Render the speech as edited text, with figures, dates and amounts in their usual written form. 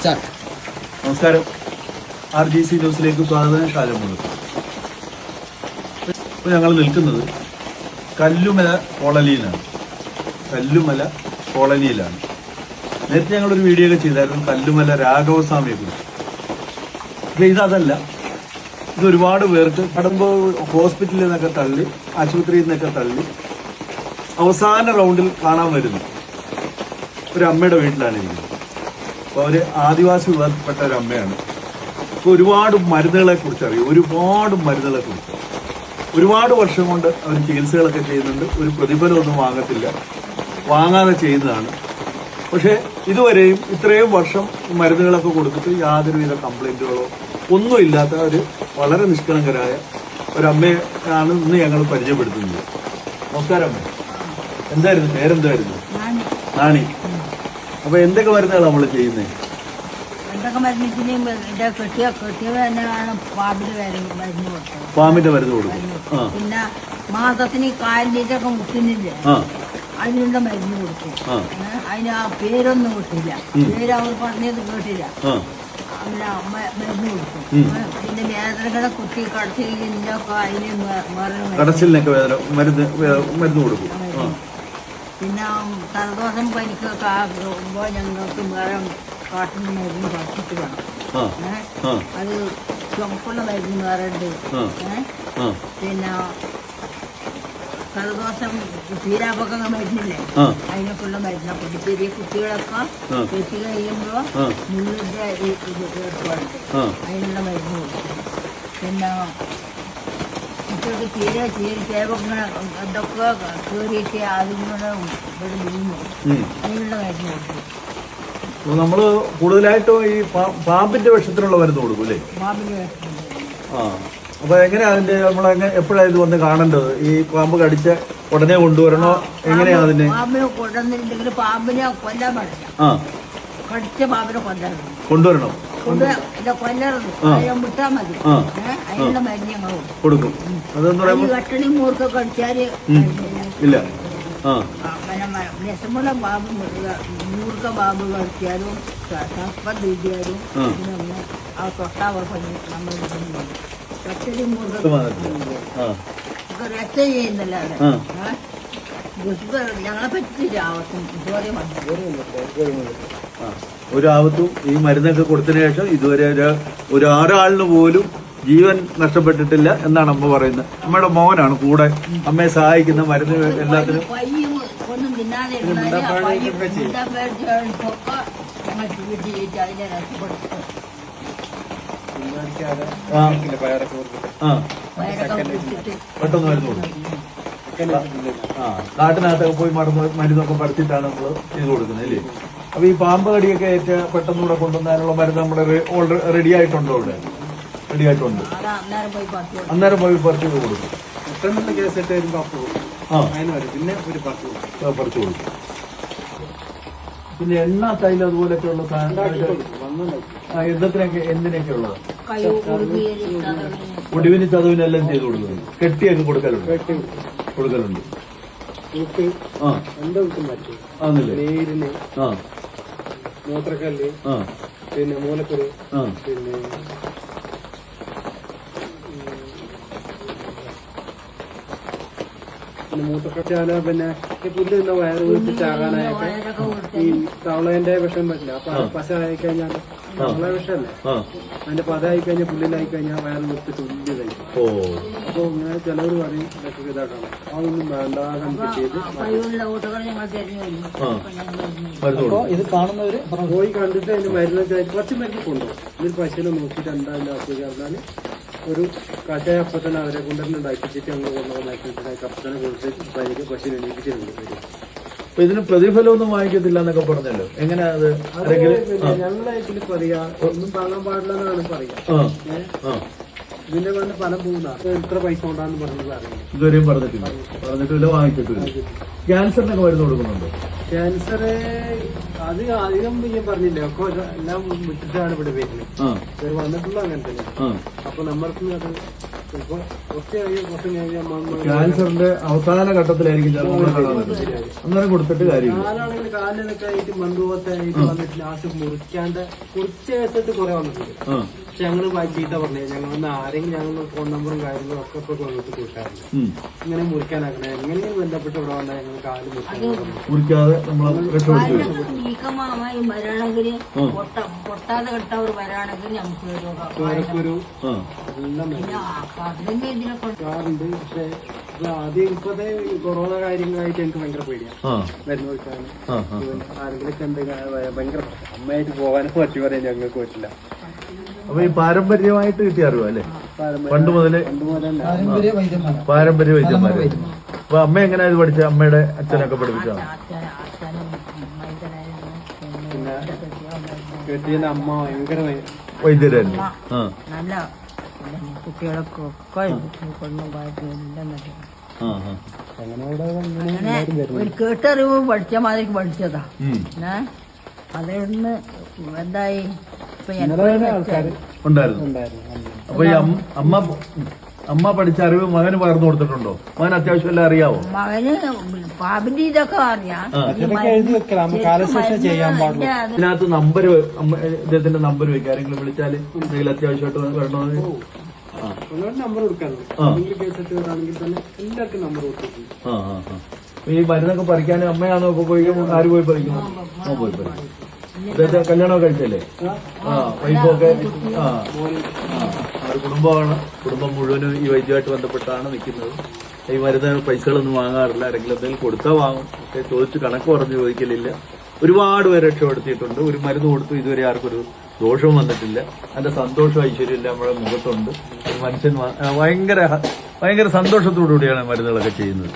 നമസ്കാരം. RGC ന്യൂസിലേക്ക് സ്വാഗതം. കാലമുണ്ട്. ഇപ്പോൾ ഞങ്ങൾ നിൽക്കുന്നത് കല്ലുമല കോളനിയിലാണ്. നേരത്തെ ഞങ്ങളൊരു വീഡിയോ ഒക്കെ ചെയ്തായിരുന്നു കല്ലുമല രാഘവസ്വാമിയെ കുറിച്ച്. പക്ഷേ ഇതല്ല, ഇത് ഒരുപാട് പേർക്ക് കടമ്പോൾ ഹോസ്പിറ്റലിൽ നിന്നൊക്കെ തള്ളി, ആശുപത്രിയിൽ നിന്നൊക്കെ തള്ളി അവസാന റൗണ്ടിൽ കാണാൻ വരുന്നു ഒരു അമ്മയുടെ വീട്ടിലാണ് ഇരിക്കുന്നത്. അപ്പോൾ അവർ ആദിവാസി വിഭാഗത്തിൽപ്പെട്ട ഒരു അമ്മയാണ്. ഇപ്പോൾ ഒരുപാട് മരുന്നുകളെ കുറിച്ച് അറിയും, ഒരുപാട് വർഷം കൊണ്ട് അവർ ചികിത്സകളൊക്കെ ചെയ്യുന്നുണ്ട്. ഒരു പ്രതിഫലമൊന്നും വാങ്ങാതെ ചെയ്യുന്നതാണ്. പക്ഷേ ഇതുവരെയും ഇത്രയും വർഷം മരുന്നുകളൊക്കെ കൊടുത്തിട്ട് യാതൊരുവിധ കംപ്ലൈന്റുകളോ ഒന്നും ഇല്ലാത്ത ഒരു വളരെ നിഷ്കളങ്കരായ ഒരമ്മയാണ് ഇന്ന് ഞങ്ങൾ പരിചയപ്പെടുത്തുന്നത്. നമസ്കാരം അമ്മ. എന്തായിരുന്നു പേരെന്തായിരുന്നു? നാണി. അപ്പൊ എന്തൊക്കെ മരുന്നുകളാണ് നമ്മൾ ചെയ്യുന്നത്? പാമ്പിന്റെ മരുന്ന് കൊടുക്കും. പിന്നെ മാസത്തിന് കാലിലൊക്കെ മുട്ടുന്നില്ലേ, അതിനുള്ള മരുന്ന് കൊടുക്കും. അതിന് ആ പേരൊന്നും കിട്ടില്ല, പേര് അവർ പറഞ്ഞത് കേട്ടില്ല, മരുന്ന് കൊടുക്കും. പിന്നെ വേദനകളെ കുട്ടി കടച്ചിലൊക്കെ അതിന് കടച്ചിലിനൊക്കെ മരുന്ന് കൊടുക്കും. പിന്നെ തലദോഷം പനിക്കൊക്കെ ആകുമ്പോൾ ഞങ്ങൾക്ക് വേറെ കാട്ടിന് മരുന്ന് പഠിച്ചിട്ട് വേണം. അത് ചുമക്കുള്ള മരുന്ന് വേറെ ഉണ്ട്. പിന്നെ തലദോഷം തീരാപൊക്കെ മരുന്നില്ലേ, അതിനൊക്കെയുള്ള മരുന്നൊക്കെ ഉണ്ട്. ചെറിയ കുട്ടികളൊക്കെ കെട്ടി കഴിയുമ്പോൾ മുള്ളിന്റെ ഏർപ്പാടുണ്ട്, അതിനുള്ള മരുന്ന് കൊടുക്കും. പിന്നെ കുട്ടികൾക്ക് തീരെ ചേവങ്ങനെ ഇതൊക്കെ കയറിയിട്ട് അതിനുള്ള ഇവിടെ വീണു, അതിനുള്ള മരുന്ന് കൊടുക്കും. നമ്മള് കൂടുതലായിട്ടും ഈ പാമ്പിന്റെ വിഷത്തിനുള്ള മരുന്ന് കൊടുക്കും അല്ലേ? പാമ്പിന്റെ വിഷം. അപ്പൊ എങ്ങനെയാ അതിന്റെ എപ്പോഴാണ് ഇത് വന്ന് കാണേണ്ടത്? ഈ പാമ്പ് കടിച്ച ഉടനെ കൊണ്ടുവരണോ? എങ്ങനെയാ അതിന്റെ? പാമ്പിനെ കൊണ്ടുവന്നിട്ടുണ്ടെങ്കിൽ പാമ്പിനെ കൊല്ലാൻ പാടില്ല. കടിച്ച പാമ്പിനെ കൊണ്ടുവരണം. കൊല്ലരുത്, വിട്ടാ മതി. അതിനുള്ള മരുന്ന് ഞങ്ങൾ കൊടുക്കും. കട്ടണി മൂർക്ക കടിച്ചാല് ഇല്ല. രസമുള്ള പാമ്പ് മൂർക്ക പാമ്പ് കടിച്ചാലും സർപ്പം തീറ്റിയാലും ആ തൊട്ടാവർ പണി നമ്മൾ കട്ടണി മൂർക്ക രക്ത ചെയ്യുന്നല്ല ഞങ്ങളെ പറ്റില്ല. ആവത്തും ഇതുവരെ ഒരാവത്തും ഈ മരുന്നൊക്കെ കൊടുത്തതിന് ശേഷം ഇതുവരെ ഒരാളിന് പോലും ജീവൻ നഷ്ടപ്പെട്ടിട്ടില്ല എന്നാണ് അമ്മ പറയുന്നത്. അമ്മയുടെ മോനാണ് കൂടെ അമ്മയെ സഹായിക്കുന്ന മരുന്ന് എല്ലാത്തിനും. ഒന്നും തിന്നാതെ പെട്ടെന്ന് മരുന്ന് കൊടുക്കും. കാട്ടിനകത്തൊക്കെ പോയി മരുന്നൊക്കെ പഠിച്ചിട്ടാണ് നമ്മൾ ചെയ്ത് കൊടുക്കുന്നത് അല്ലേ? അപ്പൊ ഈ പാമ്പ് കടിയൊക്കെ പെട്ടെന്നൂടെ കൊണ്ടുവന്നതിനുള്ള മരുന്ന് നമ്മുടെ റെഡി ആയിട്ടുണ്ടോ? ഇവിടെ റെഡി ആയിട്ടുണ്ട്. അന്നേരം പോയി പറിച്ചു കൊടുക്കും. പറിച്ചു കൊടുക്കും. പിന്നെ എണ്ണ തൈലം അതുപോലൊക്കെ ഉള്ള എന്തിനൊക്കെ ഉള്ളത്? ഒടിവിന് ചതവിനെല്ലാം ചെയ്ത് കൊടുക്കുന്നുണ്ട്. കെട്ടിയൊക്കെ കൊടുക്കലുണ്ട്. നീരിന്, മൂത്രക്കല്ല്, പിന്നെ മൂലക്കുരു, പിന്നെ മൂത്രക്കച്ചാല, പിന്നെ ഈ പുല്ല് നിന്ന് വയറ് വീട്ടിച്ചാകാനായൊക്കെ ഈ തവളേന്റെ വിഷം പറ്റില്ല. അപ്പൊ പശ ആയിക്കഴിഞ്ഞാൽ തവള വിഷമല്ലേ, അതിന്റെ പത ആയിക്കഴിഞ്ഞാൽ പുല്ലിലായിക്കഴിഞ്ഞാൽ വയറ് വീട്ട് തുല്യ കഴിക്കും. അപ്പൊ ഇങ്ങനെ ചിലവർ പറയും ഇതൊക്കെ ഇതാക്കണം, അതൊന്നും വേണ്ടാതെ ചെയ്ത് ഇത് കാണുന്നവര് പോയി കണ്ടിട്ട് അതിന്റെ മരുന്ന് കുറച്ച് മരുന്ന് കൊണ്ടുപോകും. ഇതിൽ പശുവിനെ നോക്കിയിട്ട് എന്താ അതിന്റെ അസുഖം പറഞ്ഞാൽ ഒരു കഷായ അപ്പത്തന്നെ അവരെ കൊണ്ടുവന്ന് ഉണ്ടാക്കിച്ചിട്ട് അങ്ങ് കൊണ്ടുവന്നാക്കിയിട്ട് അപ്പത്തന്നെ കൊടുത്ത് പശുവിനെ എണീപ്പിച്ചിട്ടുണ്ട്. അപ്പൊ ഇതിന് പ്രതിഫലമൊന്നും വാങ്ങിക്കത്തില്ല എന്നൊക്കെ പറഞ്ഞല്ലോ. എങ്ങനെയാ അത്? ഞങ്ങളെ ഇതിൽ പറയാ ഒന്നും വാങ്ങാൻ പാടില്ല എന്നാണ് പറയാ. ഇതിന്റെ വന്ന് ഫലം പോകുന്ന എത്ര പൈസ കൊണ്ടാന്ന് പറഞ്ഞത് അറിയില്ല, ഇതുവരെയും പറഞ്ഞിട്ടില്ല, വാങ്ങിച്ചിട്ടില്ല. ക്യാൻസറിനൊക്കെ മരുന്ന് കൊടുക്കുന്നുണ്ടോ? ക്യാൻസർ അത് അധികം ഞാൻ പറഞ്ഞില്ലേ, ഒക്കെ എല്ലാം വിട്ടിട്ടാണ് ഇവിടെ വരുന്നത്. വന്നിട്ടുള്ള അങ്ങനെ തന്നെ. അപ്പൊ നമ്മൾക്ക് അത് ചിലപ്പോ കുറച്ച് കഴിഞ്ഞ് ക്യാൻസറിന്റെ അവസാന ഘട്ടത്തിലായിരിക്കും ചിലപ്പോൾ നമ്മള് കാണുന്നത്. അന്നേരം കൊടുത്തിട്ട് കാര്യമില്ല. കാലാണെങ്കിൽ കാലിനൊക്കെ ആയിട്ട് മന്ദുപോത്തായിട്ട് വന്നിട്ട് ലാസ്റ്റ് കുറിച്ച ദിവസത്ത് കുറെ വന്നിട്ടുണ്ട്. പക്ഷെ ഞങ്ങള് ചീത്ത പറഞ്ഞു ഞങ്ങളൊന്ന് ആരെങ്കിലും ഞങ്ങൾ ഫോൺ നമ്പറും കാര്യങ്ങളും ഒക്കെ ഇപ്പൊ കൊണ്ടിട്ട് കൂട്ടാറുണ്ട്. ഇങ്ങനെ മുറിക്കാനാക്കണേ എങ്ങനെയും ബന്ധപ്പെട്ട് ഇവിടെ വന്നാൽ ഞങ്ങൾ കാല് മുറിക്കാതെ നമ്മൾ നീക്കമായി വരാണെങ്കിൽ പൊട്ടാതെ കിട്ടവർ വരാണെങ്കിൽ നമുക്ക് ഒരു എല്ലാം അതിന്റെ ഇതിനൊക്കെ കാറുണ്ട്. പക്ഷെ ആദ്യം ഇപ്പത്തെ കൊറോണ കാര്യങ്ങളായിട്ട് എനിക്ക് ഭയങ്കര പേടിയാണ് മരുന്ന് കൊടുക്കാനും. ആരെങ്കിലൊക്കെ എന്ത് ഭയങ്കര അമ്മയായിട്ട് പോകാനും പറ്റി പറയാൻ ഞങ്ങൾക്ക് പറ്റില്ല. അപ്പൊ ഈ പാരമ്പര്യമായിട്ട് കിട്ടിയ അറിവാ അല്ലേ? പണ്ട് മുതലേ പാരമ്പര്യ വൈദ്യന്മാര്. അപ്പൊ അമ്മ എങ്ങനെയാ ഇത് പഠിച്ച? അമ്മയുടെ അച്ഛനൊക്കെ പഠിപ്പിച്ചാണ്? പിന്നെ കെട്ടിയ അമ്മ ഭയങ്കര വൈദ്യരല്ലേ? നല്ല കുട്ടികളൊക്കെ ഒക്കെ കൊണ്ടുപോയിട്ട് എല്ലാം അങ്ങനെ ഒരു കേട്ടറിവ് പഠിച്ച മാതിരി പഠിച്ചതാ. അതിന്ന് എന്തായി ഉണ്ടായിരുന്നു. അപ്പൊ ഈ അമ്മ പഠിച്ച അറിവ് മകന് പകർന്നു കൊടുത്തിട്ടുണ്ടോ? മകൻ അത്യാവശ്യം എല്ലാം അറിയാവോ? മകന് പാപിന്റെ ഇതൊക്കെ അറിയാം. ഇതിനകത്ത് നമ്പർ ഇദ്ദേഹത്തിന്റെ നമ്പർ വെക്കുക. ആരെങ്കിലും വിളിച്ചാല് എന്തെങ്കിലും അത്യാവശ്യമായിട്ട് വരണമെന്ന് നമ്പർ കൊടുക്കാറുണ്ട്. തന്നെ എല്ലാവർക്കും നമ്പർ കൊടുത്തിട്ടുണ്ട്. ഈ മരുന്നൊക്കെ പറിക്കാൻ അമ്മയാണോ ഇപ്പൊ പോയി? ആര് പോയി പറിക്കുന്നു? പോയി പറിക്കും. ഇദ്ദേഹത്തെ കല്യാണമൊക്കെ കഴിച്ചല്ലേ? വൈഫൊക്കെ ഒരു കുടുംബമാണ്. കുടുംബം മുഴുവനും ഈ വൈദ്യമായിട്ട് ബന്ധപ്പെട്ടാണ് നിൽക്കുന്നത്. ഈ മരുന്ന് പൈസകളൊന്നും വാങ്ങാറില്ല. ആരെങ്കിലും എന്തെങ്കിലും കൊടുത്താൽ വാങ്ങും. പക്ഷെ ചോദിച്ച് കണക്ക് പറഞ്ഞ് ചോദിക്കലില്ല. ഒരുപാട് പേരെ രക്ഷപ്പെടുത്തിയിട്ടുണ്ട്. ഒരു മരുന്ന് കൊടുത്തു ഇതുവരെ ആർക്കൊരു ദോഷവും വന്നിട്ടില്ല. അതിന്റെ സന്തോഷവും ഐശ്വര്യമില്ല നമ്മുടെ മുഖത്തുണ്ട്. ഒരു മനുഷ്യൻ ഭയങ്കര സന്തോഷത്തോടു കൂടിയാണ് മരുന്നുകളൊക്കെ ചെയ്യുന്നത്.